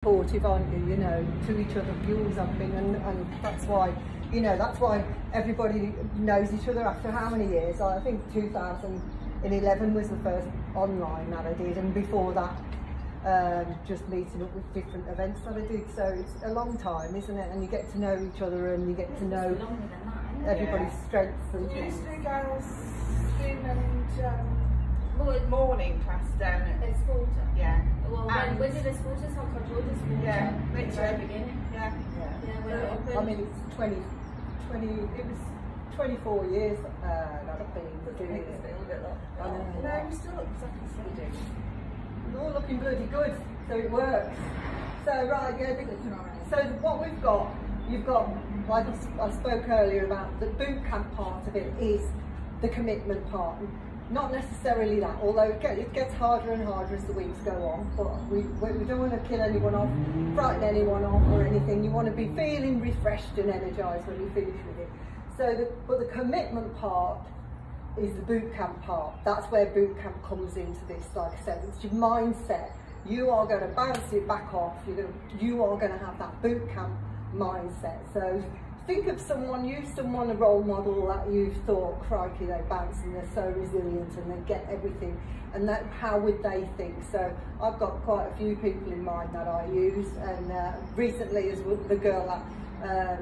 supportive, aren't you, you know, to each other, fuels something, and that's why, you know, that's why everybody knows each other after how many years? I think 2011 was the first online that I did, and before that just meeting up with different events that I did, so it's a long time, isn't it? And you get to know each other and you get to know everybody's strengths and things. Do you do girls swim and morning class down at school? Yeah. Well, when did the school just have control the school? Yeah, at the very beginning. Yeah. When it opened. I mean, it's 20, it was 24 years that I've been doing it. No, we still look exactly the same. We're all looking bloody good, so it works. So right, yeah. So what we've got, you've got, like I spoke earlier about the boot camp part of it is the commitment part. Not necessarily that, although it gets harder and harder as the weeks go on, but we don't want to kill anyone off, frighten anyone off or anything. You want to be feeling refreshed and energised when you finish with it. So, but the commitment part is the boot camp part. That's where boot camp comes into this. Like I said, it's your mindset. You are going to bounce it back off. You are going to have that boot camp mindset. So think of someone, use someone, a role model that you've thought, crikey, they bounce and they're so resilient and they get everything, and that, how would they think? So I've got quite a few people in mind that I use, and recently as the girl that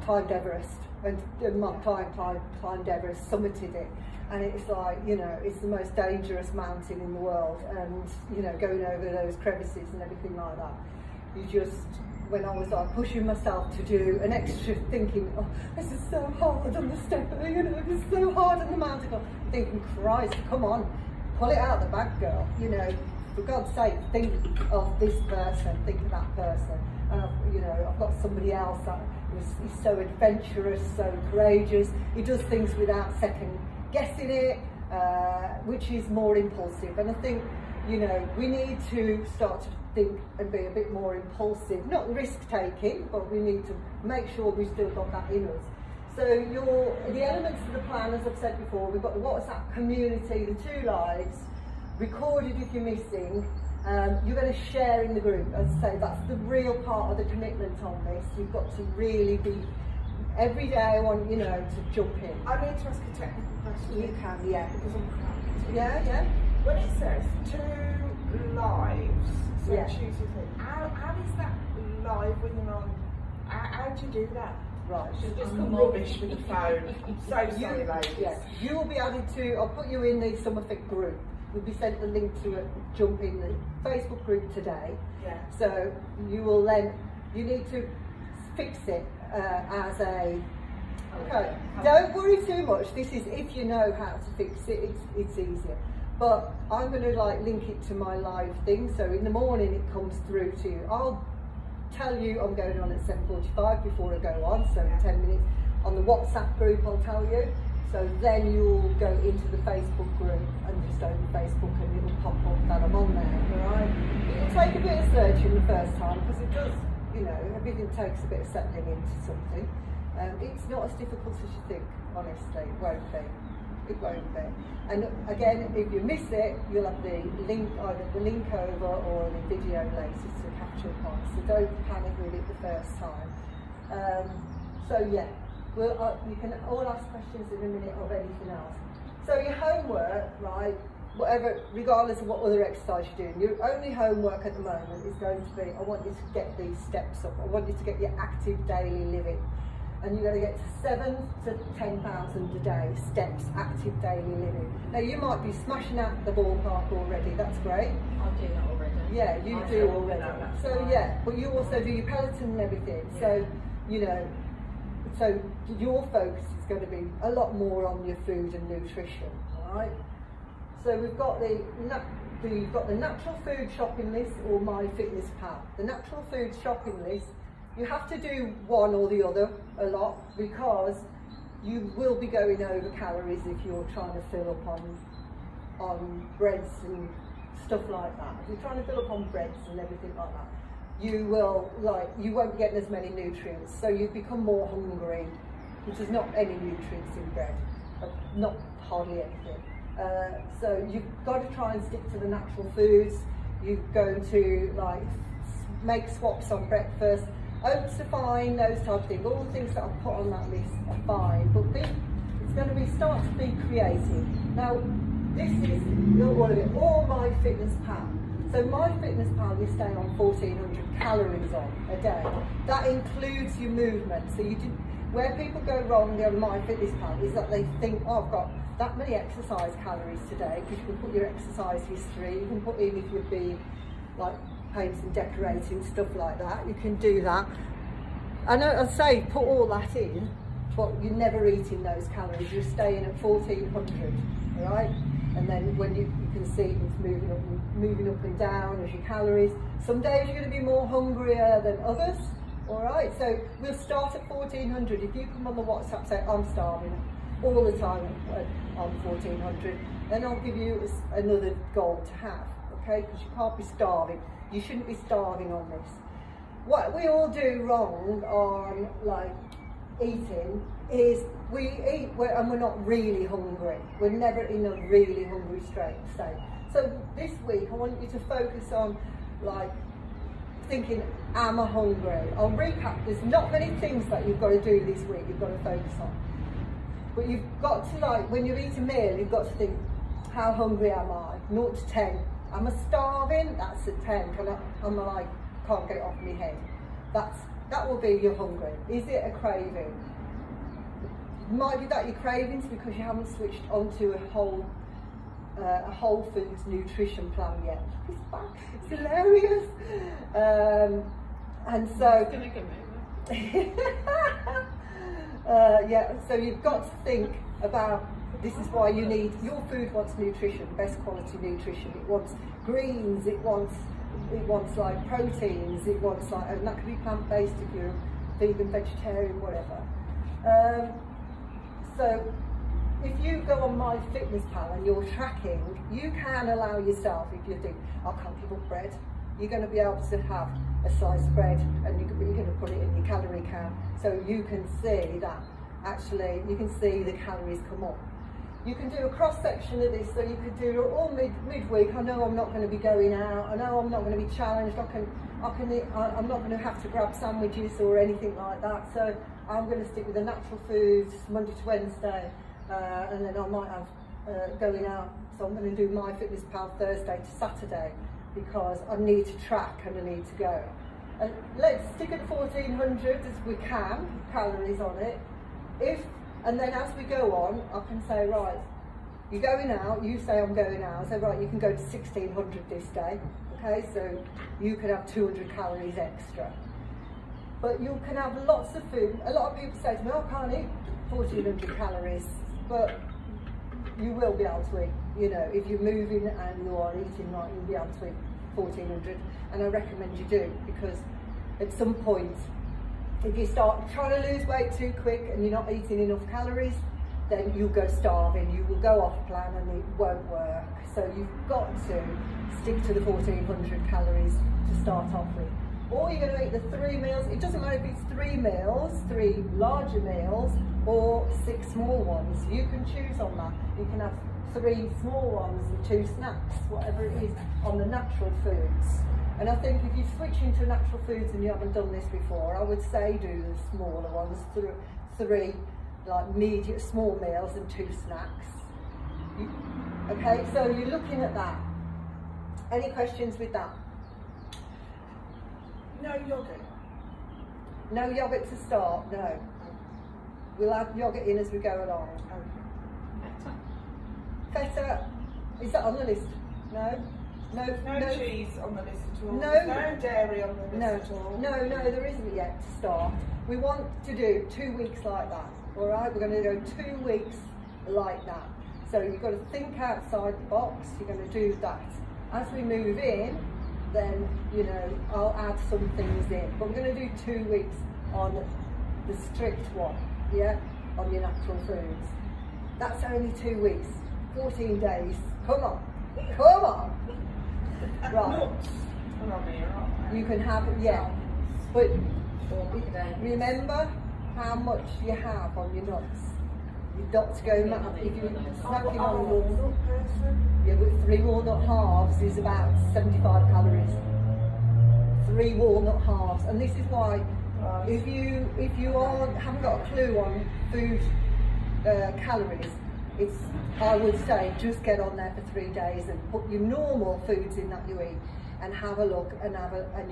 climbed Everest, and my client climbed Everest, summited it, and it's like, you know, it's the most dangerous mountain in the world, and you know, going over those crevices and everything like that, you just, when I was like pushing myself to do an extra, thinking, oh, this is so hard on the step, you know, this is so hard on the mountain, thinking, Christ, come on, pull it out of the bag, girl, you know, for God's sake, think of this person, think of that person. And you know, I've got somebody else that is so adventurous, so courageous, he does things without second guessing it, which is more impulsive. And I think, you know, we need to start to think and be a bit more impulsive, not risk taking, but we need to make sure we've still got that in us. So the elements of the plan, as I've said before, we've got the WhatsApp community, the 2 lives, recorded if you're missing, you're going to share in the group. As I say, that's the real part of the commitment on this. You've got to really be, every day I want, you know, to jump in. I need to ask a technical question. You can, yeah. Because I'm crap. Yeah. When it says 2 lives, so Yeah. choose your thing, how is that live when you're on? How do you do that? Right. Should just come rubbish with the phone. So sorry, ladies. Yes, you will be added to, I'll put you in the Summerfit group. You'll be sent the link to it, jump in the Facebook group today. Yeah. So you will then, you need to fix it as a, okay, don't worry too much. This is, if you know how to fix it, it's easier. But I'm going to like link it to my live thing, so in the morning it comes through to you. I'll tell you I'm going on at 7:45 before I go on, so in 10 minutes. On the WhatsApp group I'll tell you, so then you'll go into the Facebook group and just open Facebook and it'll pop up that I'm on there, alright? It'll take a bit of searching the first time, because it does, you know, everything takes a bit of settling into something. It's not as difficult as you think, honestly, it won't be. It won't be. And again, if you miss it, you'll have the link, either the link over or the video later to capture upon. So don't panic with it the first time. So yeah, you can all ask questions in a minute of anything else. So your homework, right, whatever, regardless of what other exercise you're doing, your only homework at the moment is going to be, I want you to get these steps up. I want you to get your active daily living. And you're going to get to 7,000 to 10,000 a day steps, active daily living. Now you might be smashing out the ballpark already, that's great. I'll do that already. Yeah, you do already. So yeah, but you also do your Peloton and everything. Yeah. So, you know, so your focus is going to be a lot more on your food and nutrition, alright? So we've got you've got the natural food shopping list or My Fitness Pal. The natural food shopping list, you have to do one or the other a lot, because you will be going over calories if you're trying to fill up on breads and stuff like that. If you're trying to fill up on breads and everything like that, you won't get as many nutrients, so you become more hungry, which is not any nutrients in bread, not hardly anything. So you've got to try and stick to the natural foods. You're going to like make swaps on breakfast. Oats are fine, those type of things. All the things that I've put on that list are fine, but it's going to be start to be creative. Now, this is all of it, all my fitness pal. So my fitness pal, you stay on 1,400 calories on a day. That includes your movement. So where people go wrong on my fitness pal is that they think, oh, I've got that many exercise calories today, because you can put your exercise history, you can put in if you've been like paints and decorating, stuff like that, you can do that. And I say put all that in, but you're never eating those calories, you're staying at 1,400, all right? And then when you can see it's moving up and down as your calories. Some days you're going to be more hungrier than others, all right? So we'll start at 1,400. If you come on the WhatsApp, say I'm starving all the time on 1,400, then I'll give you another goal to have, okay? Because you can't be starving. You shouldn't be starving on this. What we all do wrong on like eating is we eat and we're not really hungry. We're never in a really hungry state. So this week I want you to focus on like thinking, am I hungry? I'll recap, there's not many things that you've got to do this week, you've got to focus on. But you've got to, like, when you eat a meal, you've got to think, how hungry am I? 0 to 10. Am I starving? That's a 10. Am I like, can't get it off my head? That will be you're hungry. Is it a craving? It might be that your cravings because you haven't switched onto a whole foods nutrition plan yet. It's hilarious. And so It's gonna go yeah, so you've got to think about, this is why you need, your food wants nutrition, best quality nutrition. It wants greens, it wants like proteins, it wants like, and that could be plant-based if you're vegan, vegetarian, whatever. So if you go on MyFitnessPal and you're tracking, you can allow yourself, if you think, I can't give up bread, you're going to be able to have a slice of bread and you're going to put it in your calorie count, so you can see that actually you can see the calories come up. You can do a cross section of this, so you could do all midweek. I know I'm not going to be going out, I know I'm not going to be challenged, I'm not going to have to grab sandwiches or anything like that, so I'm going to stick with the natural foods Monday to Wednesday, and then I might have going out, so I'm going to do MyFitnessPal Thursday to Saturday, because I need to track and I need to go. And let's stick at 1,400 as we can, calories on it. And then as we go on, I can say, right, you're going out, you say I'm going out, so right, you can go to 1,600 this day, okay? So you can have 200 calories extra. But you can have lots of food. A lot of people say to me, oh, I can't eat 1,400 calories, but you will be able to eat. You know, if you're moving and you are eating right, you'll be able to eat 1,400, and I recommend you do, because at some point, if you start trying to lose weight too quick and you're not eating enough calories, then you'll go starving, you will go off plan and it won't work. So you've got to stick to the 1,400 calories to start off with. Or you're going to eat the 3 meals. It doesn't matter if it's 3 meals, 3 larger meals, or 6 small ones. You can choose on that. You can have 3 small ones and 2 snacks, whatever it is, on the natural foods. And I think if you switch into natural foods and you haven't done this before, I would say do the smaller ones, 3 like medium, small meals and 2 snacks. Okay, so you're looking at that. Any questions with that? No yogurt. No yogurt to start, no. We'll add yogurt in as we go along. Feta, is that on the list? No? No cheese on the list at all. No. No dairy on the list at all. No, there isn't yet to start. We want to do 2 weeks like that. All right, we're going to go 2 weeks like that. So you've got to think outside the box. You're going to do that. As we move in, then, you know, I'll add some things in. But we're going to do 2 weeks on the strict one, yeah, on your natural foods. That's only 2 weeks, 14 days. Come on. Right. You can have, yeah, but remember how much you have on your nuts. You've got to go mad. If you're snacking on more, yeah, but 3 walnut halves is about 75 calories. 3 walnut halves, and this is why Right. if you haven't got a clue on food calories, I would say just get on there for 3 days and put your normal foods in that you eat and have a look and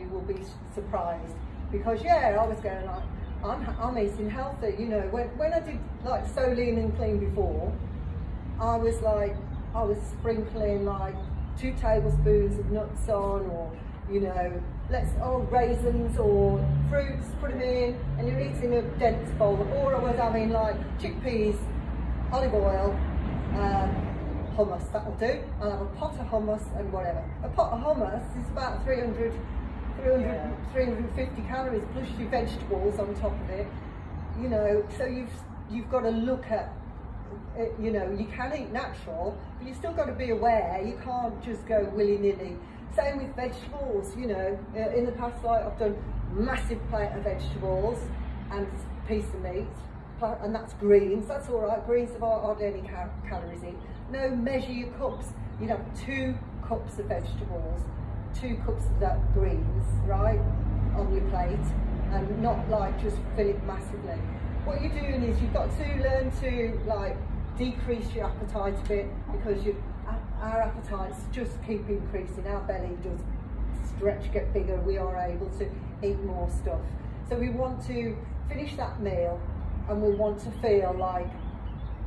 you will be surprised, because I was going like, I'm eating healthy, you know. When I did like So Lean and Clean before, I was sprinkling like 2 tablespoons of nuts on, or you know, raisins or fruits, put them in, and you're eating a dense bowl. Or I was having like chickpeas, olive oil, hummus, that'll do. I'll have a pot of hummus and whatever. A pot of hummus is about 350 calories plus your vegetables on top of it. You know, so you've got to look at it, you know, you can eat natural, but you've still got to be aware. You can't just go willy-nilly. Same with vegetables, you know. In the past, like, I've done massive plate of vegetables and piece of meat, and that's greens. That's all right. Greens have hardly any calories in. No, measure your cups. You'd have 2 cups of vegetables, 2 cups of that greens, right, on your plate, and not like just fill it massively. What you're doing is you've got to learn to like decrease your appetite a bit, because our appetites just keep increasing. Our belly does stretch, get bigger. We are able to eat more stuff. So we want to finish that meal, and we want to feel like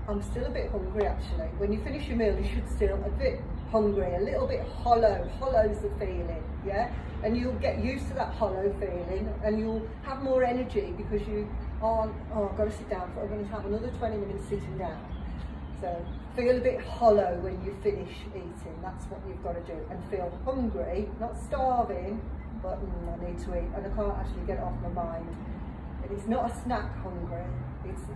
I'm still a bit hungry. Actually, when you finish your meal, you should still a bit hungry, a little bit hollow. Hollow's the feeling, yeah. And you'll get used to that hollow feeling, and you'll have more energy because you aren't. Oh, I've got to sit down. I'm going to have another 20 minutes sitting down. So feel a bit hollow when you finish eating. That's what you've got to do, and feel hungry, not starving, but I need to eat, and I can't actually get it off my mind. And it's not a snack hungry.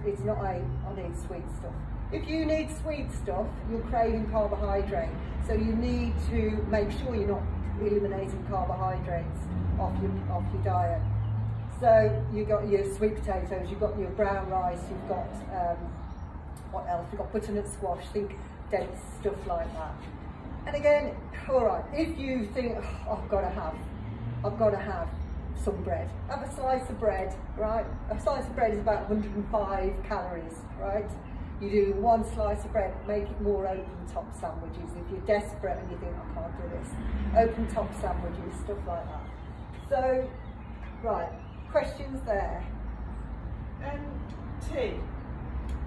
It's not I need sweet stuff. If you need sweet stuff, you're craving carbohydrate. So you need to make sure you're not eliminating carbohydrates off your diet. So you've got your sweet potatoes, you've got your brown rice, you've got what else? You've got butternut squash, think dense stuff like that. And again, all right, if you think, oh, I've got to have some bread. Have a slice of bread, right? A slice of bread is about 105 calories, right? You do 1 slice of bread, make it more open top sandwiches. If you're desperate and you think, I can't do this, open top sandwiches, stuff like that. So, right, questions there? Tea.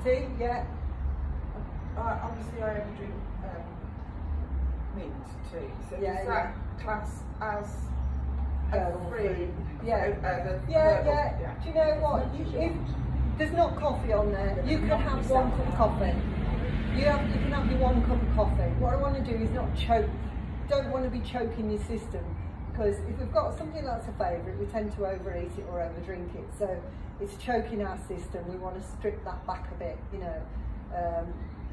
Tea, yeah. Obviously, I only drink mint tea. So Yeah, is that class as free? Yeah. Yeah. Do you know what? If there's not coffee on there, you can have 1 cup of coffee. You can have your 1 cup of coffee. What I want to do is not choke. Don't want to be choking your system, because if we've got something that's a favourite, we tend to overeat it or overdrink it. So it's choking our system. We want to strip that back a bit, you know.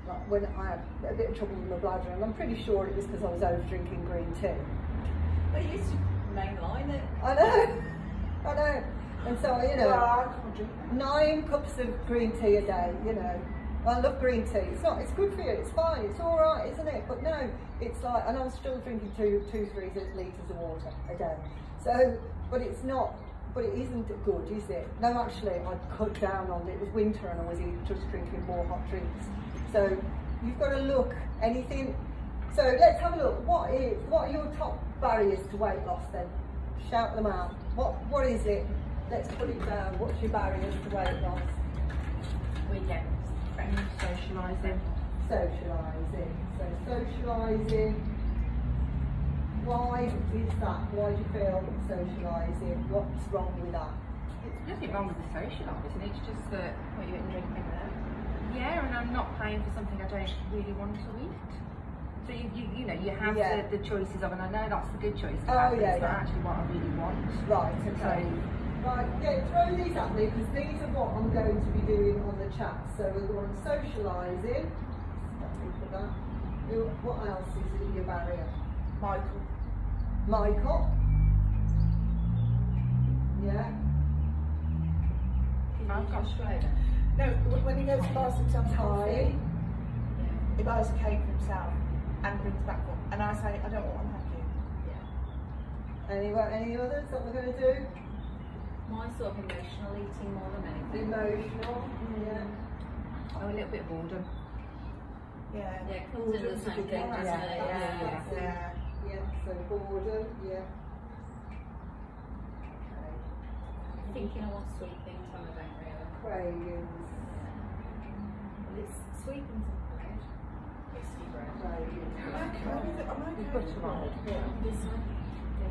Like when I had a bit of trouble with my bladder, and I'm pretty sure it was because I was over drinking green tea. But you used to mainline it. I know. And so, you know, Well, I can't drink that. 9 cups of green tea a day, you know. I love green tea. It's good for you, it's fine, it's all right, isn't it? But no, it's like, and I'm still drinking 2-3 litres of water a day. So, but it isn't good, is it? No, actually, I'd cut down on it. It was winter and I was just drinking more hot drinks. So you've got to look, anything. So let's have a look. What are your top barriers to weight loss then? Shout them out. What is it? Let's put it down. What's your barriers to weight loss? Weekends. Socialising. Socialising. So socialising. Why is that? Why do you feel socialising? What's wrong with that? There's nothing wrong with the socialising, it's just that, What you eating, drinking there? yeah, and I'm not paying for something I don't really want to eat. So you know, you have Yeah. the choices of, and I know that's the good choice to Oh, have, but yeah, it's not yeah. actually what I really want. Right, okay. Right, yeah, throw these at me, because these are what I'm going to be doing on the chat. So we're going socialising. Let me put that. What else is in your barrier? Michael. Michael. Yeah. I've got Australia. No, when he goes to buy himself coffee, Yeah. he buys a cake for himself and brings back one. And I say, I don't want one, thank you. Any others that we're going to do? My sort of emotional eating more than anything. Emotional, yeah. Oh, a little bit of boredom. Yeah. Yeah, it comes in the same thing, doesn't it? Yeah. Yeah, so boredom, yeah. Thinking I want sweet things when I don't really. Cravings. Well, it's sweet things and bread. Crispy bread. Cravings. I'm okay. Butter roll. Yeah,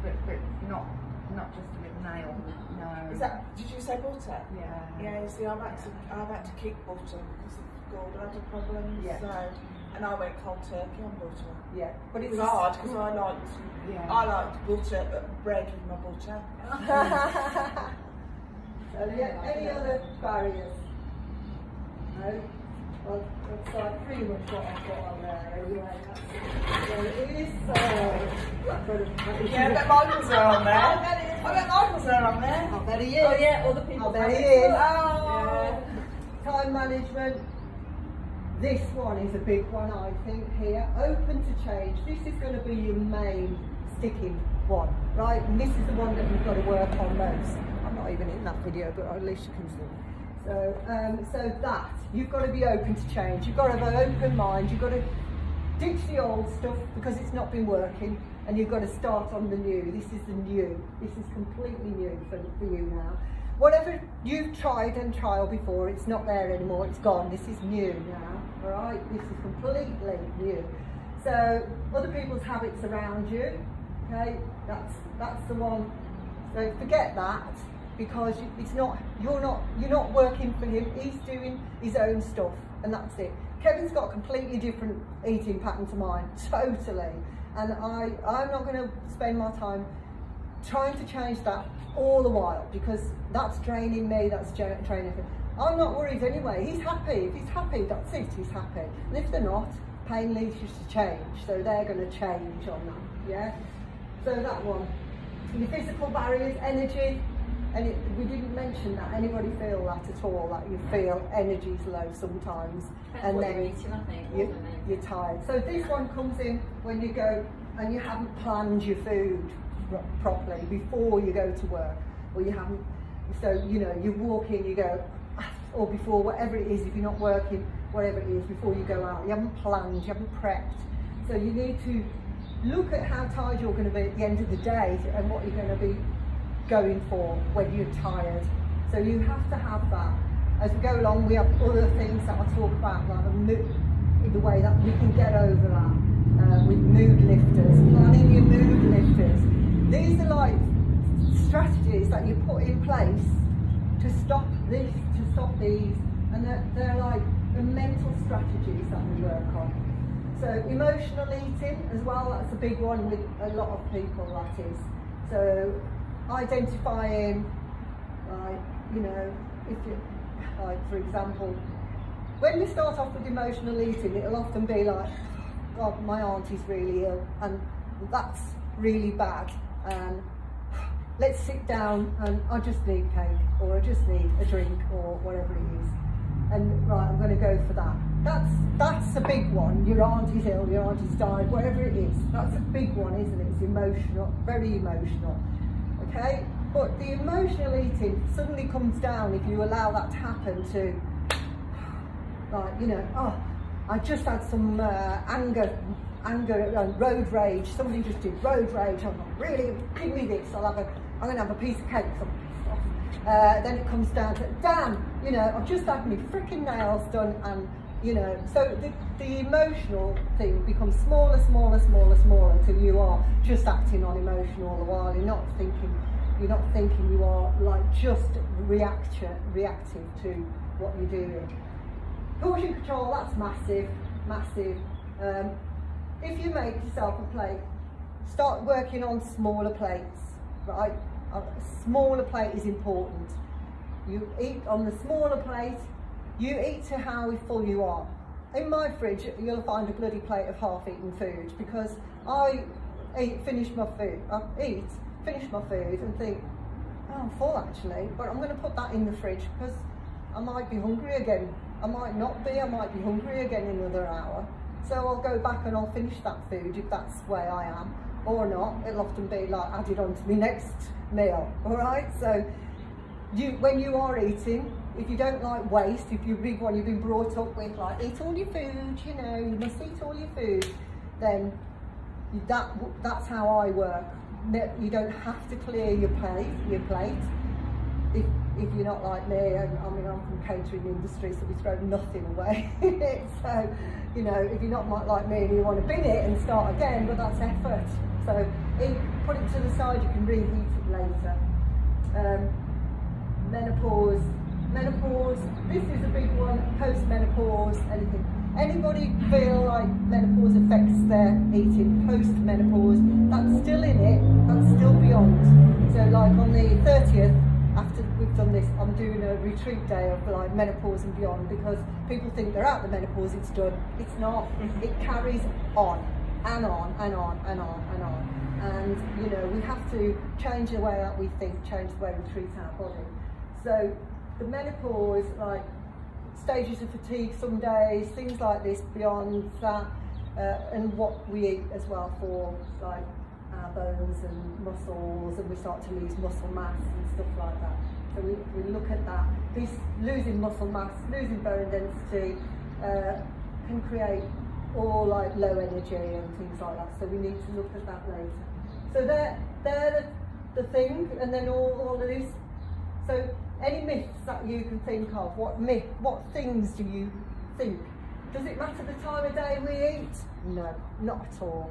but not just a little nail. No. Is that? Did you say butter? Yeah. Yeah. You see, I've had to kick butter because of gallbladder problems. Yeah. So, and I went cold turkey on butter. Yeah, but It it's was hard because I Yeah. liked butter, bread with my butter. So, yeah, any other barriers? No? Well, that's like pretty much what I've got on there anyway. So it is Yeah, I bet Michael's there on there. I bet Michael's there on there. I bet he is. Oh yeah, other people. I bet he have is. it. Oh. Time management. This one is a big one, I think, here. Open to change. This is going to be your main sticking one, right? And this is the one that you've got to work on most. I'm not even in that video, but at least you can see. So that, you've got to be open to change. You've got to have an open mind. You've got to ditch the old stuff because it's not been working, and you've got to start on the new. This is the new. This is completely new for you now. Whatever you've tried and trialed before, it's not there anymore, it's gone. This is new now, all right? This is completely new. So other people's habits around you, okay? That's the one. So forget that, because it's not, you're not working for him. He's doing his own stuff, and that's it. Kevin's got a completely different eating pattern to mine, totally. And I'm not going to spend my time trying to change that all the while, because that's draining me, that's draining him. I'm not worried anyway. He's happy. If he's happy, that's it, he's happy. And if they're not, pain leads you to change. So they're going to change on that, yeah? So that one. The physical barriers, energy, and we didn't mention that. Anybody feel that at all? That you feel energy's low sometimes, and what then you're eating, I think, you're tired. So this one comes in when you go and you haven't planned your food properly before you go to work, or you haven't. So you know, you walk in, you go, or before, whatever it is, if you're not working, whatever it is, before you go out, you haven't planned, you haven't prepped. So you need to look at how tired you're going to be at the end of the day and what you're going to be going for when you're tired. So you have to have that. As we go along, we have other things that I'll talk about, like the way that we can get over that with mood lifters, planning your mood lifters. These are like strategies that you put in place to stop this, to stop these, and they're like the mental strategies that we work on. So emotional eating as well, that's a big one with a lot of people, that is. So identifying, like, you know, if you, like for example, when we start off with emotional eating, it'll often be like, God, my auntie's really ill, and that's really bad, and let's sit down and I just need cake, or I just need a drink, or whatever it is. And right, I'm going to go for that. That's a big one. Your auntie's ill, your auntie's died, whatever it is. That's a big one, isn't it? It's emotional, very emotional. Okay? But the emotional eating suddenly comes down if you allow that to happen to, like, you know, oh, I just had some anger, road rage. Somebody just did road rage. I'm like, really, give me this. I'm going to have a piece of cake. So I'm pissed off. Then it comes down to, damn, you know, I've just had my freaking nails done, and you know, so the emotional thing becomes smaller until you are just acting on emotion all the while. You're not thinking. You are like just reactive to what you're doing. Portion control, that's massive. If you make yourself a plate, start working on smaller plates, right? A smaller plate is important. You eat on the smaller plate, you eat to how full you are. In my fridge, you'll find a bloody plate of half-eaten food, because I finish my food and think, oh, I'm full actually, but I'm going to put that in the fridge because I might be hungry again. I might not be, I might be hungry again in another hour. So I'll go back and I'll finish that food if that's where I am. or not. It'll often be like added on to my next meal, all right? So when you are eating, if you don't like waste, if you're a big one, you've been brought up with like, eat all your food, you know, you must eat all your food, then that's how I work. You don't have to clear your plate. If you're not like me, I mean, I'm from catering industry, so we throw nothing away. So, you know, if you're not like me and you want to bin it and start again, well, that's effort. So put it to the side, you can reheat it later. Menopause, this is a big one, post-menopause, anything. Anybody feel like menopause affects their eating post-menopause? That's still in it, that's still beyond. So like on the 30th, after we've done this, I'm doing a retreat day of like menopause and beyond, because people think they're out the menopause, it's done. It's not. It carries on and on and on and on and on. And you know, we have to change the way that we think, change the way we treat our body. So the menopause, like stages of fatigue some days, things like this, beyond that, and what we eat as well for like our bones and muscles, and we start to lose muscle mass and stuff like that. So we look at that. This losing muscle mass, losing bone density can create all like low energy and things like that. So we need to look at that later. So they're the thing, and then all of this. So any myths that you can think of, what things do you think? Does it matter the time of day we eat? No, not at all.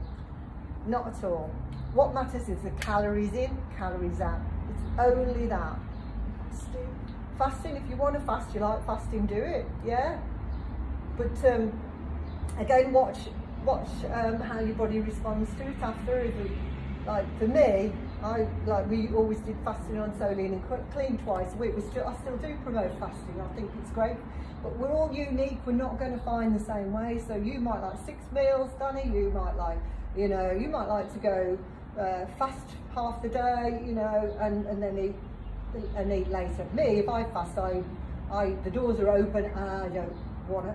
Not at all. What matters is the calories in, calories out. It's only that. Fasting, if you want to fast, you like fasting, do it, yeah? But again, watch how your body responds to it after. Like for me, we always did fasting on Solean and clean twice a week. I still do promote fasting. I think it's great, but we're all unique. We're not going to find the same way. So you might like 6 meals, Danny. You might like, you know, you might like to go fast half the day, you know, and then eat later. Me, if I fast, the doors are open and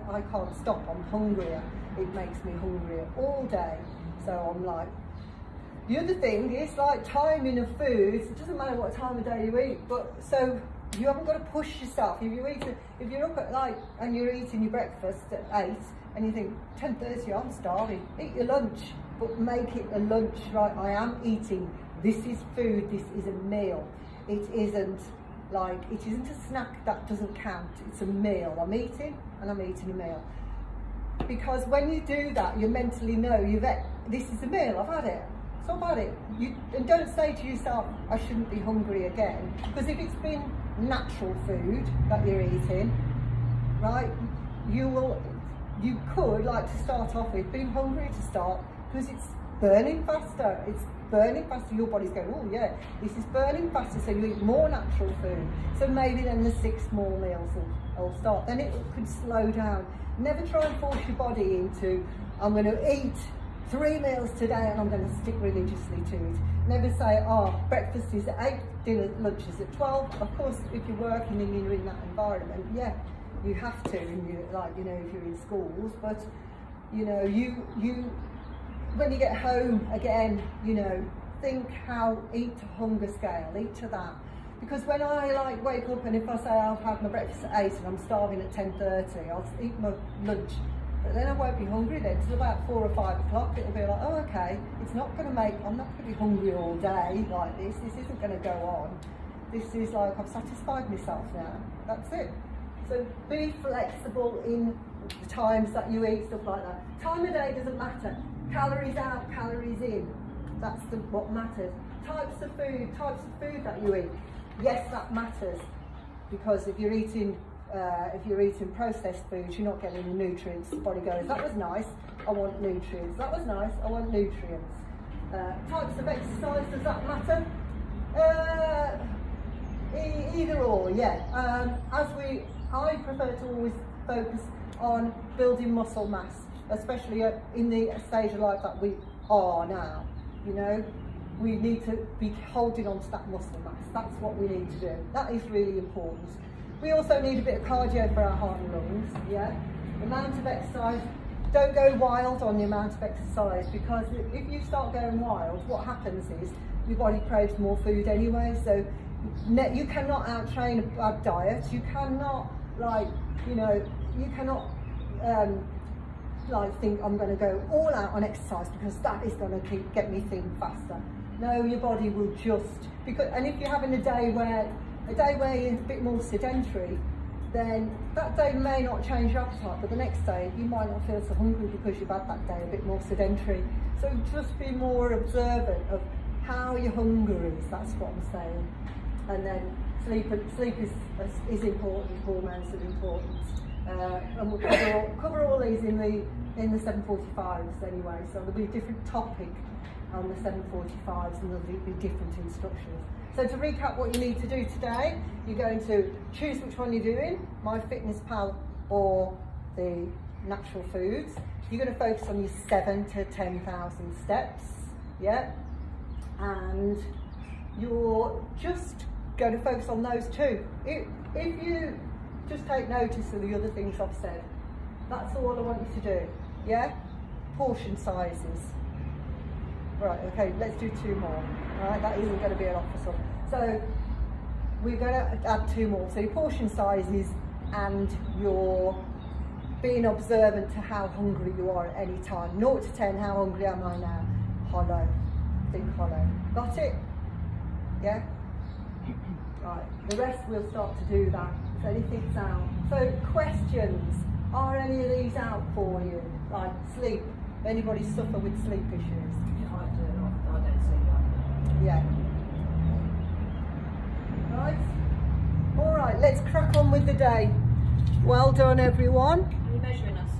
I can't stop. I'm hungrier. It makes me hungrier all day. So I'm like. The other thing is like timing of foods. It doesn't matter what time of day you eat, but so you haven't got to push yourself. If you're up at like and you're eating your breakfast at 8 and you think 10:30, I'm starving. Eat your lunch, but make it a lunch. Right? I am eating. This is food. This is a meal. It isn't a snack that doesn't count. It's a meal. I'm eating and I'm eating a meal. Because when you do that, you mentally know this is a meal. I've had it. So about it, and don't say to yourself, I shouldn't be hungry again, because if it's been natural food that you're eating, right, you could like to start off with being hungry to start, because it's burning faster. It's burning faster. Your body's going, oh yeah, this is burning faster. So you eat more natural food. So maybe then the 6 small meals will start. Then it could slow down. Never try and force your body into, I'm going to eat 3 meals today and I'm going to stick religiously to it. Never say, oh, breakfast is at 8, dinner, lunch is at 12. Of course, if you're working and you're in that environment, yeah, you have to, and you like, you know, if you're in schools. But you know, you when you get home again, you know, think eat to hunger scale, eat to that. Because when I like wake up and if I say I've had my breakfast at 8 and I'm starving at 10:30, I'll eat my lunch. But then I won't be hungry then till about 4 or 5 o'clock. It'll be like, oh, okay, I'm not going to be hungry all day like this. This isn't going to go on. This is like, I've satisfied myself now. That's it. So be flexible in the times that you eat, stuff like that. Time of day doesn't matter. Calories out, calories in. That's what matters. Types of food that you eat. Yes, that matters. Because if you're eating processed foods, you're not getting the nutrients. The body goes, that was nice, I want nutrients. That was nice, I want nutrients. Types of exercise, does that matter? Either or, yeah. I prefer to always focus on building muscle mass, especially in the stage of life that we are now. You know, we need to be holding on to that muscle mass. That's what we need to do. That is really important. We also need a bit of cardio for our heart and lungs, yeah? The amount of exercise don't go wild on the amount of exercise, because if you start going wild, what happens is your body craves more food anyway. So you cannot out-train a bad diet. You cannot, like, you know, you cannot like think I'm going to go all out on exercise because that is going to get me thin faster. No, your body will just, because, and if you're having a day where you're a bit more sedentary, then that day may not change your appetite, but the next day you might not feel so hungry because you've had that day a bit more sedentary. So just be more observant of how your hunger is, that's what I'm saying. And then sleep is important, hormones are important. And we'll cover all these in the 745s anyway, so there'll be a different topic on the 745s and there'll be different instructions. So to recap what you need to do today, you're going to choose which one you're doing, MyFitnessPal or the natural foods. You're going to focus on your 7 to 10,000 steps, yeah? And you're just going to focus on those two. If you just take notice of the other things I've said, that's all I want you to do, yeah? Portion sizes. Right, okay, let's do 2 more. All right, that isn't going to be a lot for some. So we're going to add 2 more. So your portion sizes and your being observant to how hungry you are at any time. 0 to 10, how hungry am I now? Hollow. Think hollow. Got it? Yeah? Right, the rest we'll start to do that if anything's out. So questions, are any of these out for you? Like sleep, anybody suffer with sleep issues? I don't see that. Yeah. Right. All right, let's crack on with the day. Well done, everyone. Are you measuring us?